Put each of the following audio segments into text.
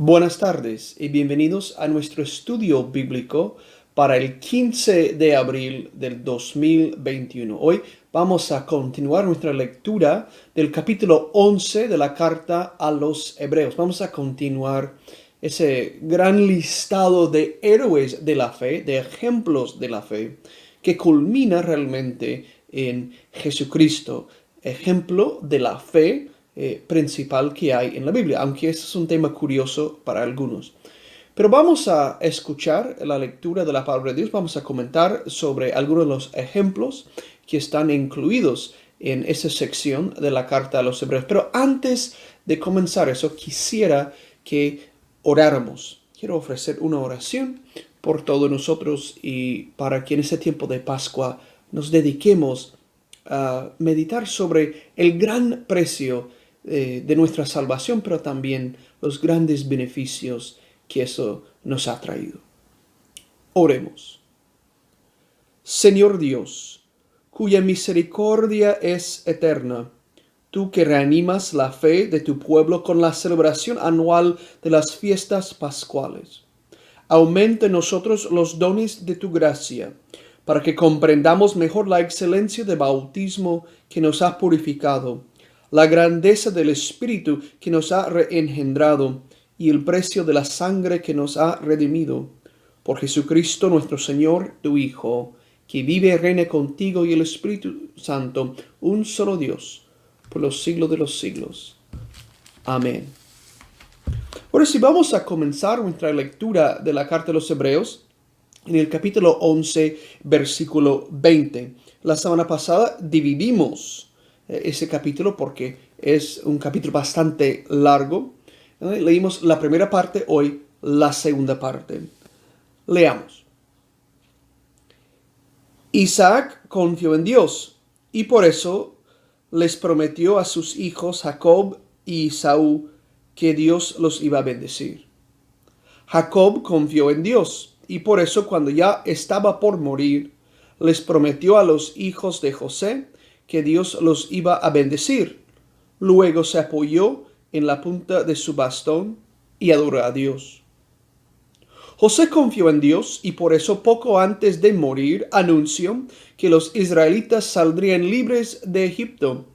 Buenas tardes y bienvenidos a nuestro estudio bíblico para el 15 de abril del 2021. Hoy vamos a continuar nuestra lectura del capítulo 11 de la carta a los Hebreos. Vamos a continuar ese gran listado de héroes de la fe, de ejemplos de la fe, que culmina realmente en Jesucristo, ejemplo de la fe principal que hay en la Biblia, aunque ese es un tema curioso para algunos. Pero vamos a escuchar la lectura de la palabra de Dios, vamos a comentar sobre algunos de los ejemplos que están incluidos en esa sección de la carta a los Hebreos. Pero antes de comenzar eso, quisiera que oráramos. Quiero ofrecer una oración por todos nosotros y para que en ese tiempo de Pascua nos dediquemos a meditar sobre el gran precio de nuestra salvación, pero también los grandes beneficios que eso nos ha traído. Oremos. Señor Dios, cuya misericordia es eterna, tú que reanimas la fe de tu pueblo con la celebración anual de las fiestas pascuales, aumenta en nosotros los dones de tu gracia, para que comprendamos mejor la excelencia del bautismo que nos ha purificado, la grandeza del Espíritu que nos ha reengendrado y el precio de la sangre que nos ha redimido. Por Jesucristo nuestro Señor, tu Hijo, que vive y reina contigo y el Espíritu Santo, un solo Dios, por los siglos de los siglos. Amén. Ahora sí, vamos a comenzar nuestra lectura de la carta de los Hebreos en el capítulo 11, versículo 20. La semana pasada dividimos ese capítulo porque es un capítulo bastante largo. Leímos la primera parte, hoy la segunda parte. Leamos. Isaac confió en Dios y por eso les prometió a sus hijos Jacob y Esaú que Dios los iba a bendecir. Jacob confió en Dios y por eso cuando ya estaba por morir, les prometió a los hijos de José que Dios los iba a bendecir. Luego se apoyó en la punta de su bastón y adoró a Dios. José confió en Dios y por eso poco antes de morir anunció que los israelitas saldrían libres de Egipto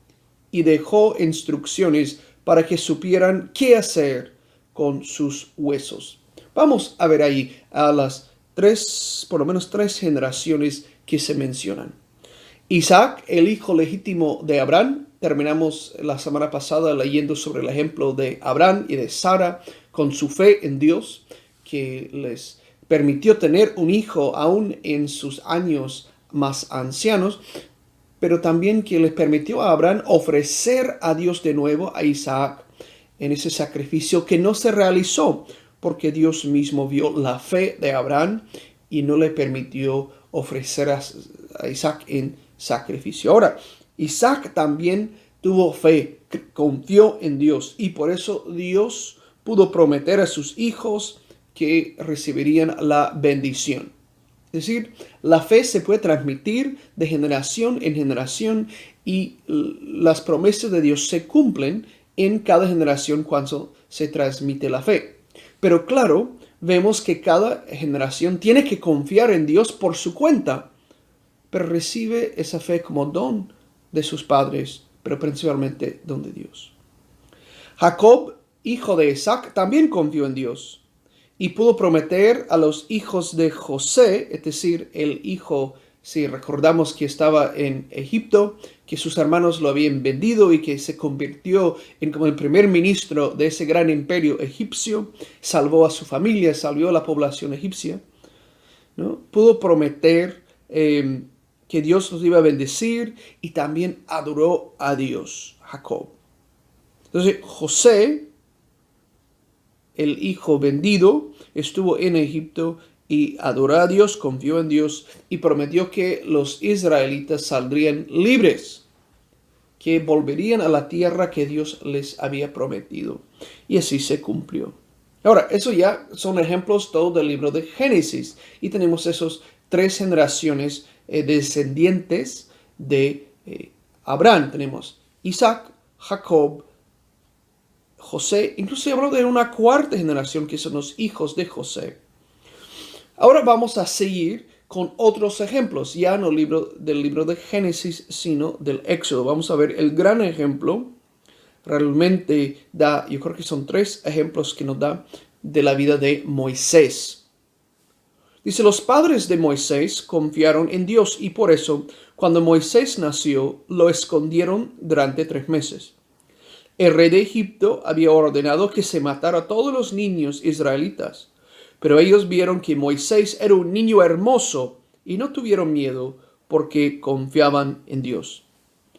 y dejó instrucciones para que supieran qué hacer con sus huesos. Vamos a ver ahí a las por lo menos tres generaciones que se mencionan. Isaac, el hijo legítimo de Abraham. Terminamos la semana pasada leyendo sobre el ejemplo de Abraham y de Sara con su fe en Dios, que les permitió tener un hijo aún en sus años más ancianos, pero también que les permitió a Abraham ofrecer a Dios de nuevo a Isaac en ese sacrificio que no se realizó, porque Dios mismo vio la fe de Abraham y no le permitió ofrecer a Isaac en sacrificio. Ahora, Isaac también tuvo fe, confió en Dios y por eso Dios pudo prometer a sus hijos que recibirían la bendición. Es decir, la fe se puede transmitir de generación en generación y las promesas de Dios se cumplen en cada generación cuando se transmite la fe. Pero claro, vemos que cada generación tiene que confiar en Dios por su cuenta, pero recibe esa fe como don de sus padres, pero principalmente don de Dios. Jacob, hijo de Isaac, también confió en Dios y pudo prometer a los hijos de José, es decir, el hijo, si recordamos que estaba en Egipto, que sus hermanos lo habían vendido y que se convirtió en como el primer ministro de ese gran imperio egipcio, salvó a su familia, salvó a la población egipcia, ¿no? Pudo prometer que Dios los iba a bendecir y también adoró a Dios, Jacob. Entonces, José, el hijo vendido, estuvo en Egipto y adoró a Dios, confió en Dios y prometió que los israelitas saldrían libres, que volverían a la tierra que Dios les había prometido. Y así se cumplió. Ahora, eso ya son ejemplos todos del libro de Génesis. Y tenemos esos tres generaciones descendientes de Abraham. Tenemos Isaac, Jacob, José. Incluso habló de una cuarta generación que son los hijos de José. Ahora vamos a seguir con otros ejemplos, ya no del libro de Génesis, sino del Éxodo. Vamos a ver el gran ejemplo. Realmente yo creo que son 3 ejemplos que nos da de la vida de Moisés. Dice, los padres de Moisés confiaron en Dios y por eso, cuando Moisés nació, lo escondieron durante 3 meses. El rey de Egipto había ordenado que se matara a todos los niños israelitas, pero ellos vieron que Moisés era un niño hermoso y no tuvieron miedo porque confiaban en Dios.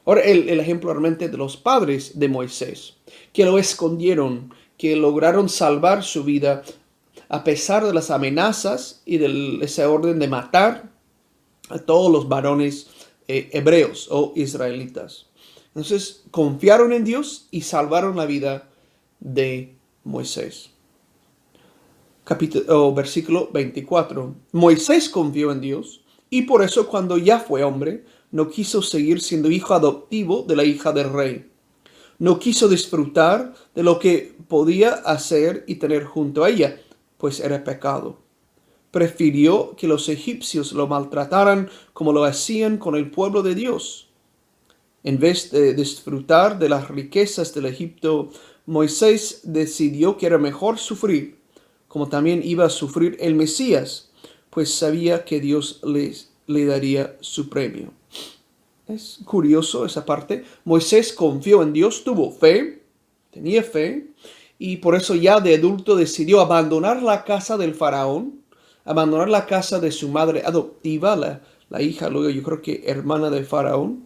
Ahora el ejemplo realmente de los padres de Moisés, que lo escondieron, que lograron salvar su vida a pesar de las amenazas y de ese orden de matar a todos los varones hebreos o israelitas. Entonces confiaron en Dios y salvaron la vida de Moisés. Versículo 24. Moisés confió en Dios y por eso cuando ya fue hombre, no quiso seguir siendo hijo adoptivo de la hija del rey. No quiso disfrutar de lo que podía hacer y tener junto a ella, pues era pecado. Prefirió que los egipcios lo maltrataran como lo hacían con el pueblo de Dios. En vez de disfrutar de las riquezas del Egipto, Moisés decidió que era mejor sufrir, como también iba a sufrir el Mesías, pues sabía que Dios le daría su premio. Es curioso esa parte. Moisés confió en Dios, tuvo fe, tenía fe, y por eso ya de adulto decidió abandonar la casa del faraón, abandonar la casa de su madre adoptiva, la hija, luego yo creo que hermana del faraón,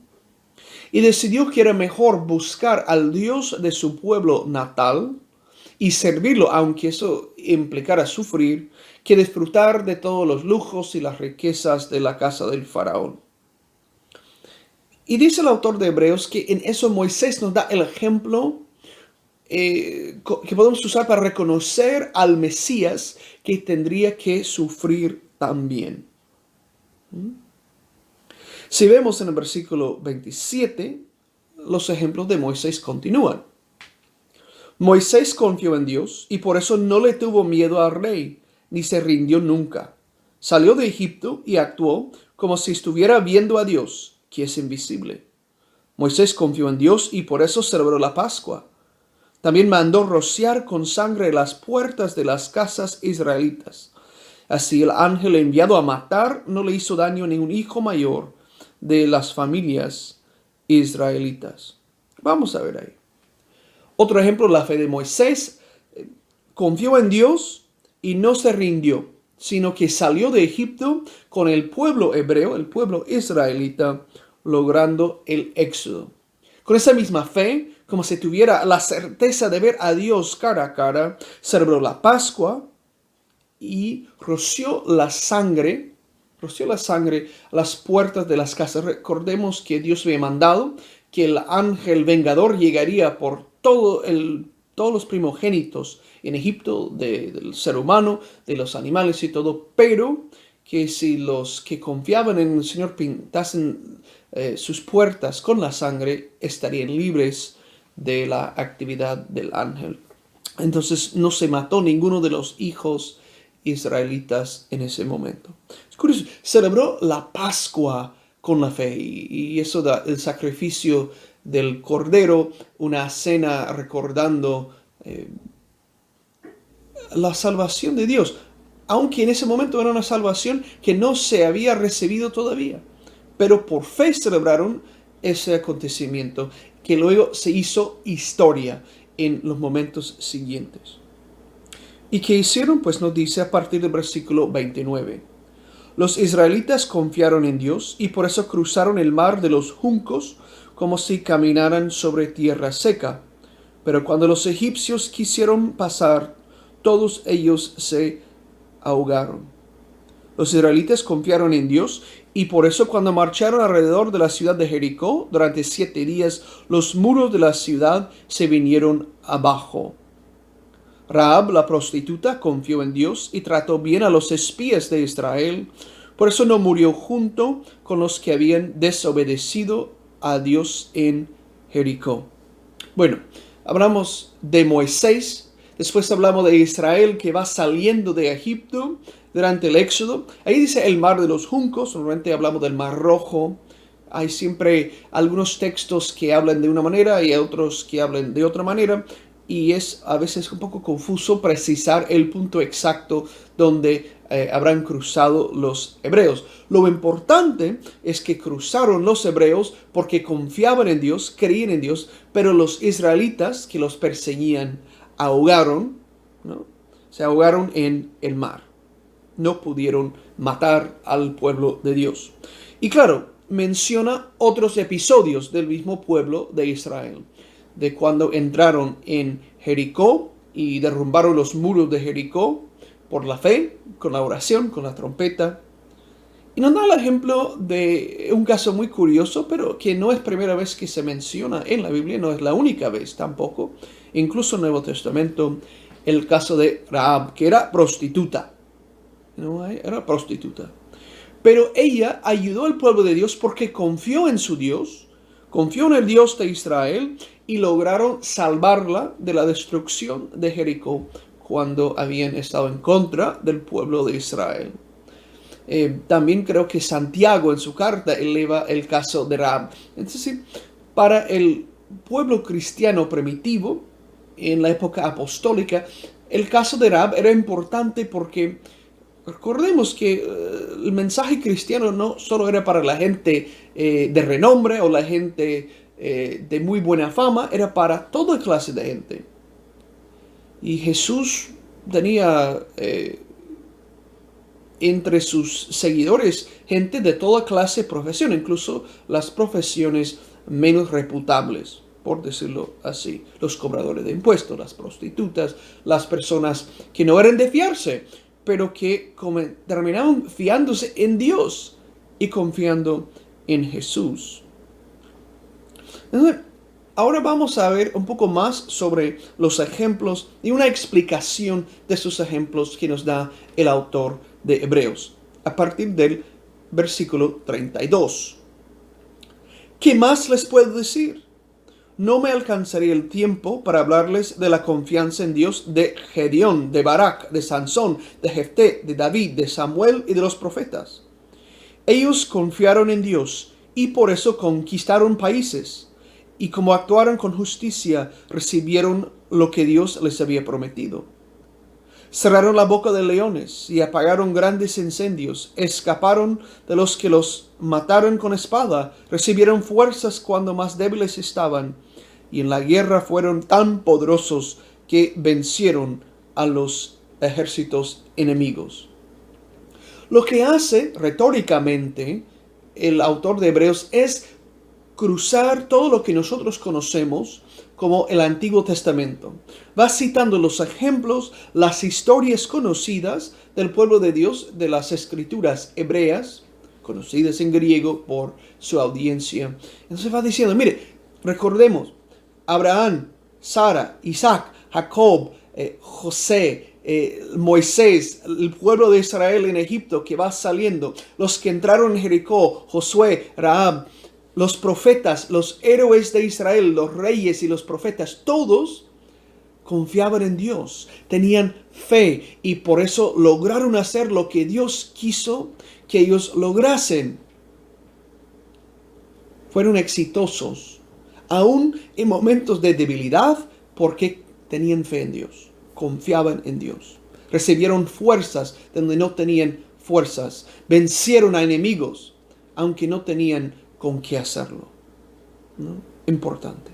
y decidió que era mejor buscar al Dios de su pueblo natal y servirlo, aunque eso implicara sufrir, que disfrutar de todos los lujos y las riquezas de la casa del faraón. Y dice el autor de Hebreos que en eso Moisés nos da el ejemplo que podemos usar para reconocer al Mesías que tendría que sufrir también. Si vemos en el versículo 27, los ejemplos de Moisés continúan. Moisés confió en Dios y por eso no le tuvo miedo al rey, ni se rindió nunca. Salió de Egipto y actuó como si estuviera viendo a Dios, que es invisible. Moisés confió en Dios y por eso celebró la Pascua. También mandó rociar con sangre las puertas de las casas israelitas. Así el ángel enviado a matar no le hizo daño a ningún hijo mayor de las familias israelitas. Vamos a ver ahí. Otro ejemplo, la fe de Moisés. Confió en Dios y no se rindió, sino que salió de Egipto con el pueblo hebreo, el pueblo israelita, logrando el éxodo. Con esa misma fe, como si tuviera la certeza de ver a Dios cara a cara, celebró la Pascua y roció la sangre a las puertas de las casas. Recordemos que Dios había mandado que el ángel vengador llegaría por todos los primogénitos en Egipto, del ser humano, de los animales y todo, pero que si los que confiaban en el Señor pintasen sus puertas con la sangre, estarían libres de la actividad del ángel. Entonces no se mató ninguno de los hijos israelitas en ese momento. Es curioso, celebró la Pascua con la fe y eso da el sacrificio del cordero, una cena recordando la salvación de Dios, aunque en ese momento era una salvación que no se había recibido todavía. Pero por fe celebraron ese acontecimiento que luego se hizo historia en los momentos siguientes. ¿Y qué hicieron? Pues nos dice a partir del versículo 29. Los israelitas confiaron en Dios y por eso cruzaron el mar de los juncos como si caminaran sobre tierra seca. Pero cuando los egipcios quisieron pasar, todos ellos se ahogaron. Los israelitas confiaron en Dios y por eso cuando marcharon alrededor de la ciudad de Jericó durante 7 días, los muros de la ciudad se vinieron abajo. Rahab, la prostituta, confió en Dios y trató bien a los espías de Israel. Por eso no murió junto con los que habían desobedecido a Dios en Jericó. Bueno, hablamos de Moisés, después hablamos de Israel que va saliendo de Egipto durante el Éxodo. Ahí dice el mar de los juncos, normalmente hablamos del mar rojo. Hay siempre algunos textos que hablan de una manera y otros que hablan de otra manera. Y es a veces un poco confuso precisar el punto exacto donde habrán cruzado los hebreos. Lo importante es que cruzaron los hebreos porque confiaban en Dios, creían en Dios, pero los israelitas que los perseguían ahogaron, ¿no? Se ahogaron en el mar. No pudieron matar al pueblo de Dios. Y claro, menciona otros episodios del mismo pueblo de Israel, de cuando entraron en Jericó y derrumbaron los muros de Jericó por la fe, con la oración, con la trompeta. Y nos da el ejemplo de un caso muy curioso, pero que no es primera vez que se menciona en la Biblia, no es la única vez tampoco. Incluso en el Nuevo Testamento, el caso de Rahab, que era prostituta. ¿No? Era prostituta. Pero ella ayudó al pueblo de Dios porque confió en su Dios, confió en el Dios de Israel y lograron salvarla de la destrucción de Jericó cuando habían estado en contra del pueblo de Israel. También creo que Santiago en su carta eleva el caso de Rahab. Entonces, sí, para el pueblo cristiano primitivo, en la época apostólica, el caso de Rahab era importante porque recordemos que el mensaje cristiano no solo era para la gente de renombre o la gente de muy buena fama, era para toda clase de gente. Y Jesús tenía entre sus seguidores gente de toda clase de profesión, incluso las profesiones menos reputables, por decirlo así. Los cobradores de impuestos, las prostitutas, las personas que no eran de fiarse, pero que terminaban fiándose en Dios y confiando en Jesús. Entonces, ahora vamos a ver un poco más sobre los ejemplos y una explicación de estos ejemplos que nos da el autor de Hebreos, a partir del versículo 32. ¿Qué más les puedo decir? No me alcanzaría el tiempo para hablarles de la confianza en Dios de Gedeón, de Barak, de Sansón, de Jefté, de David, de Samuel y de los profetas. Ellos confiaron en Dios y por eso conquistaron países, y como actuaron con justicia, recibieron lo que Dios les había prometido. Cerraron la boca de leones y apagaron grandes incendios, escaparon de los que los mataron con espada, recibieron fuerzas cuando más débiles estaban, y en la guerra fueron tan poderosos que vencieron a los ejércitos enemigos. Lo que hace retóricamente el autor de Hebreos es cruzar todo lo que nosotros conocemos como el Antiguo Testamento. Va citando los ejemplos, las historias conocidas del pueblo de Dios, de las escrituras hebreas, conocidas en griego por su audiencia. Entonces va diciendo, mire, recordemos, Abraham, Sara, Isaac, Jacob, José, Moisés, el pueblo de Israel en Egipto que va saliendo, los que entraron en Jericó, Josué, Rahab, los profetas, los héroes de Israel, los reyes y los profetas, todos confiaban en Dios, tenían fe y por eso lograron hacer lo que Dios quiso que ellos lograsen. Fueron exitosos, aún en momentos de debilidad, porque tenían fe en Dios, confiaban en Dios. Recibieron fuerzas donde no tenían fuerzas, vencieron a enemigos, aunque no tenían con qué hacerlo, ¿no? Importante.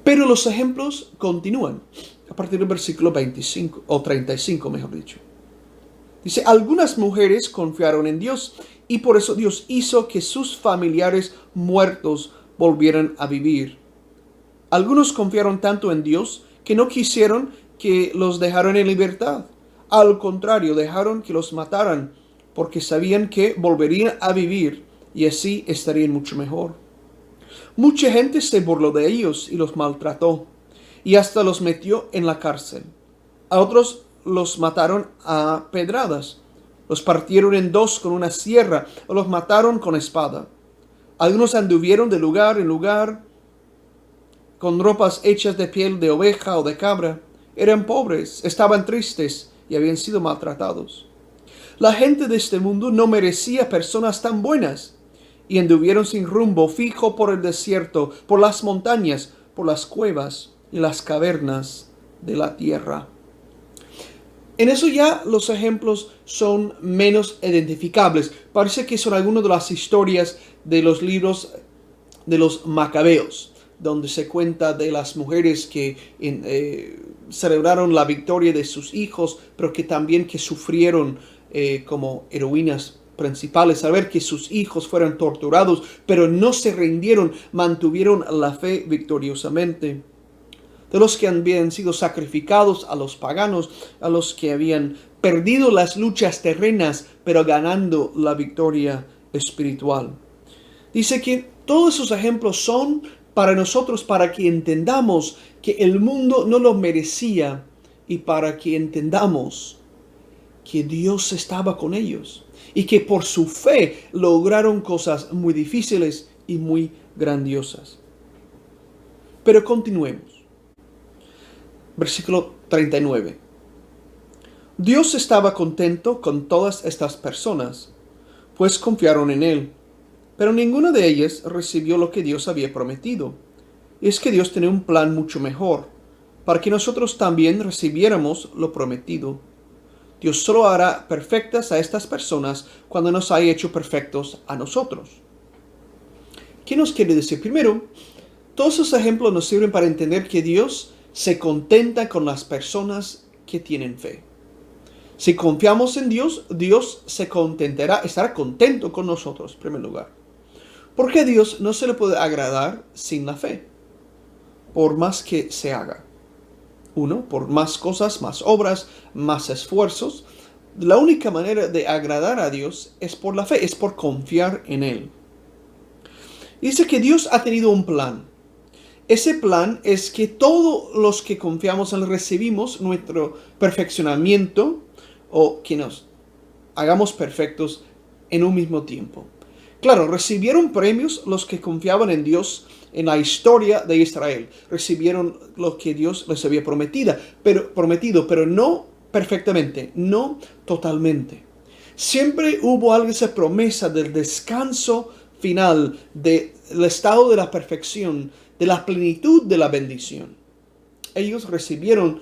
Pero los ejemplos continúan a partir del versículo 25 o 35, mejor dicho. Dice, algunas mujeres confiaron en Dios y por eso Dios hizo que sus familiares muertos volvieran a vivir. Algunos confiaron tanto en Dios que no quisieron que los dejaran en libertad. Al contrario, dejaron que los mataran porque sabían que volverían a vivir y así estarían mucho mejor. Mucha gente se burló de ellos y los maltrató y hasta los metió en la cárcel. A otros los mataron a pedradas, los partieron en dos con una sierra o los mataron con espada. Algunos anduvieron de lugar en lugar con ropas hechas de piel de oveja o de cabra. Eran pobres, estaban tristes y habían sido maltratados. La gente de este mundo no merecía personas tan buenas, y anduvieron sin rumbo fijo por el desierto, por las montañas, por las cuevas y las cavernas de la tierra. En eso ya los ejemplos son menos identificables. Parece que son algunas de las historias de los libros de los Macabeos, donde se cuenta de las mujeres que celebraron la victoria de sus hijos, pero que también que sufrieron como heroínas principales, al ver que sus hijos fueron torturados, pero no se rindieron, mantuvieron la fe victoriosamente. De los que habían sido sacrificados a los paganos, a los que habían perdido las luchas terrenas, pero ganando la victoria espiritual. Dice que todos esos ejemplos son para nosotros, para que entendamos que el mundo no lo merecía y para que entendamos que Dios estaba con ellos y que por su fe lograron cosas muy difíciles y muy grandiosas. Pero continuemos. Versículo 39. Dios estaba contento con todas estas personas, pues confiaron en Él. Pero ninguna de ellas recibió lo que Dios había prometido. Y es que Dios tenía un plan mucho mejor, para que nosotros también recibiéramos lo prometido. Dios solo hará perfectas a estas personas cuando nos haya hecho perfectos a nosotros. ¿Qué nos quiere decir? Primero, todos esos ejemplos nos sirven para entender que Dios se contenta con las personas que tienen fe. Si confiamos en Dios, Dios se contentará, estará contento con nosotros, en primer lugar. Porque a Dios no se le puede agradar sin la fe, por más que se haga. Uno, por más cosas, más obras, más esfuerzos. La única manera de agradar a Dios es por la fe, es por confiar en Él. Dice que Dios ha tenido un plan. Ese plan es que todos los que confiamos en Él recibimos nuestro perfeccionamiento o que nos hagamos perfectos en un mismo tiempo. Claro, recibieron premios los que confiaban en Dios en la historia de Israel. Recibieron lo que Dios les había prometido, pero no perfectamente, no totalmente. Siempre hubo algo, esa promesa del descanso final, del estado de la perfección, de la plenitud de la bendición. Ellos recibieron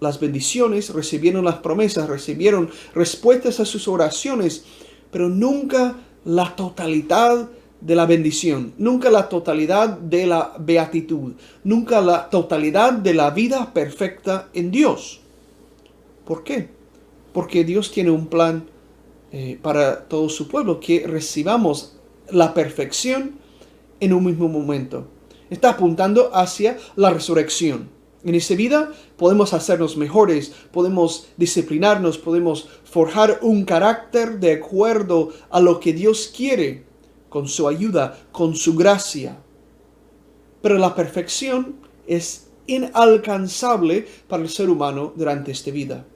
las bendiciones, recibieron las promesas, recibieron respuestas a sus oraciones, pero nunca la totalidad de la bendición, nunca la totalidad de la beatitud, nunca la totalidad de la vida perfecta en Dios. ¿Por qué? Porque Dios tiene un plan para todo su pueblo, que recibamos la perfección en un mismo momento. Está apuntando hacia la resurrección. En esta vida podemos hacernos mejores, podemos disciplinarnos, podemos forjar un carácter de acuerdo a lo que Dios quiere, con su ayuda, con su gracia. Pero la perfección es inalcanzable para el ser humano durante esta vida.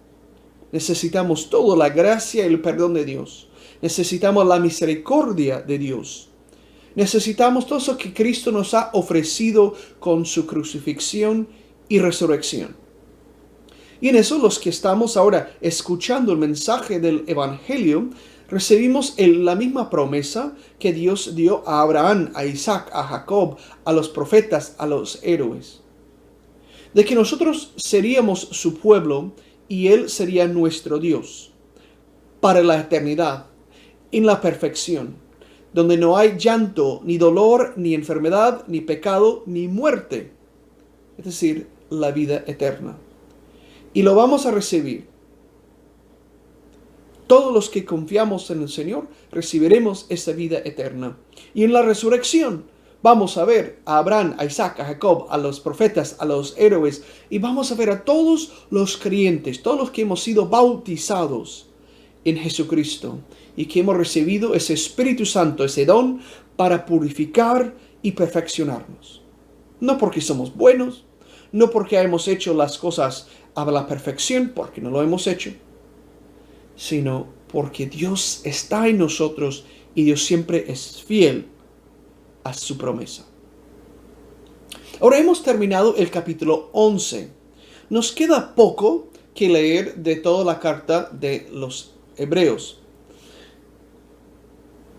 Necesitamos toda la gracia y el perdón de Dios. Necesitamos la misericordia de Dios. Necesitamos todo eso que Cristo nos ha ofrecido con su crucifixión y resurrección. Y en eso los que estamos ahora escuchando el mensaje del Evangelio, recibimos la misma promesa que Dios dio a Abraham, a Isaac, a Jacob, a los profetas, a los héroes. De que nosotros seríamos su pueblo y Él sería nuestro Dios para la eternidad, en la perfección, donde no hay llanto, ni dolor, ni enfermedad, ni pecado, ni muerte. Es decir, la vida eterna. Y lo vamos a recibir. Todos los que confiamos en el Señor recibiremos esa vida eterna. Y en la resurrección vamos a ver a Abraham, a Isaac, a Jacob, a los profetas, a los héroes. Y vamos a ver a todos los creyentes, todos los que hemos sido bautizados en Jesucristo. Y que hemos recibido ese Espíritu Santo, ese don para purificar y perfeccionarnos. No porque somos buenos, no porque hemos hecho las cosas a la perfección, porque no lo hemos hecho, sino porque Dios está en nosotros y Dios siempre es fiel a su promesa. Ahora hemos terminado el capítulo 11. Nos queda poco que leer de toda la carta de los Hebreos.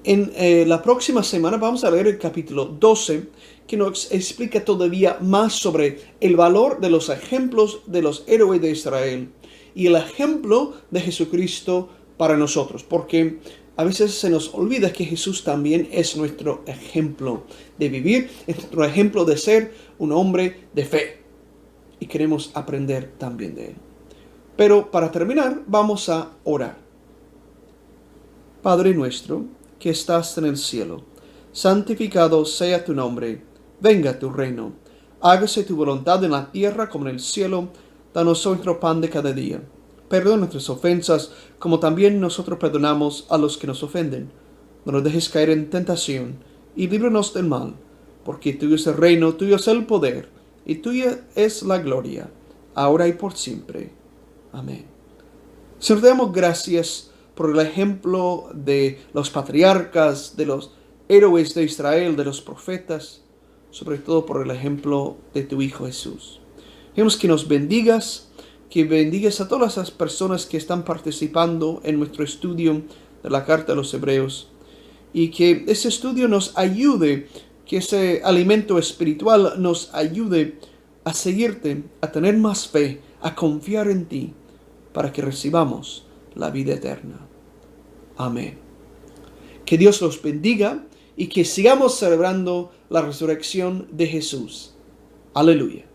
En la próxima semana vamos a leer el capítulo 12, que nos explica todavía más sobre el valor de los ejemplos de los héroes de Israel y el ejemplo de Jesucristo para nosotros, porque a veces se nos olvida que Jesús también es nuestro ejemplo de vivir, es nuestro ejemplo de ser un hombre de fe, y queremos aprender también de él. Pero para terminar, vamos a orar. Padre nuestro, que estás en el cielo, santificado sea tu nombre, venga tu reino, hágase tu voluntad en la tierra como en el cielo. Danos hoy nuestro pan de cada día. Perdona nuestras ofensas, como también nosotros perdonamos a los que nos ofenden. No nos dejes caer en tentación, y líbranos del mal, porque tuyo es el reino, tuyo es el poder, y tuya es la gloria, ahora y por siempre. Amén. Señor, te damos gracias por el ejemplo de los patriarcas, de los héroes de Israel, de los profetas, sobre todo por el ejemplo de tu Hijo Jesús. Queremos que nos bendigas, que bendigas a todas las personas que están participando en nuestro estudio de la Carta de los Hebreos, y que ese estudio nos ayude, que ese alimento espiritual nos ayude a seguirte, a tener más fe, a confiar en ti, para que recibamos la vida eterna. Amén. Que Dios los bendiga y que sigamos celebrando la resurrección de Jesús. Aleluya.